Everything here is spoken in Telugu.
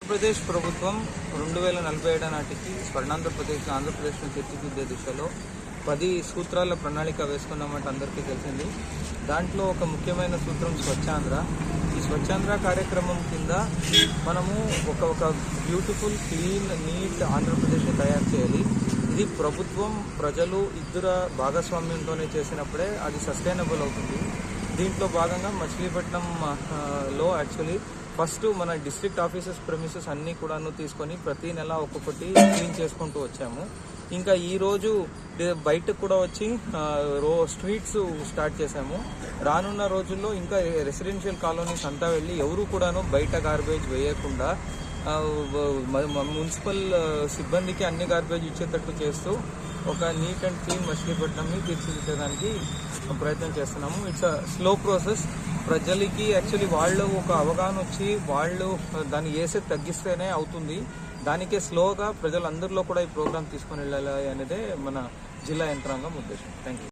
ఆంధ్రప్రదేశ్ ప్రభుత్వం 2047 నాటికి ఆంధ్రప్రదేశ్ను తీర్చిదిద్దే దిశలో 10 సూత్రాల ప్రణాళిక వేసుకున్నామంటే అందరికీ తెలిసింది. దాంట్లో ఒక ముఖ్యమైన సూత్రం స్వచ్ఛాంధ్ర. ఈ స్వచ్ఛాంధ్ర కార్యక్రమం కింద మనము ఒక బ్యూటిఫుల్, క్లీన్, నీట్ ఆంధ్రప్రదేశ్ని తయారు చేయాలి. ఇది ప్రభుత్వం, ప్రజలు ఇద్దరు భాగస్వామ్యంతోనే చేసినప్పుడే అది సస్టైనబుల్ అవుతుంది. దీంట్లో భాగంగా మచిలీపట్నంలో యాక్చువల్లీ ఫస్ట్ మన డిస్ట్రిక్ట్ ఆఫీసెస్ ప్రెమిసెస్ అన్నీ కూడాను తీసుకొని ప్రతి నెల ఒక్కొక్కటి క్లీన్ చేసుకుంటూ వచ్చాము. ఇంకా ఈరోజు బయటకు కూడా వచ్చి స్ట్రీట్స్ స్టార్ట్ చేశాము. రానున్న రోజుల్లో ఇంకా రెసిడెన్షియల్ కాలనీస్ అంతా వెళ్ళి ఎవరు కూడాను బయట గార్బేజ్ వేయకుండా మున్సిపల్ సిబ్బందికి అన్ని గార్బేజ్ ఇచ్చేటట్టు చేస్తూ ఒక నీట్ అండ్ క్లీన్ మచిలీపట్నంని తీర్చిదిద్దడానికి ప్రయత్నం చేస్తున్నాము. It's a slow process. ప్రజలకి యాక్చువల్లీ వాళ్ళు ఒక అవగాహన వచ్చి వాళ్ళు దాన్ని వేసేది తగ్గిస్తేనే అవుతుంది. దానికే స్లోగా ప్రజలందరిలో కూడా ఈ ప్రోగ్రామ్ తీసుకొని వెళ్ళాలి అనేదే మన జిల్లా యంత్రాంగం ఉద్దేశం. Thank you.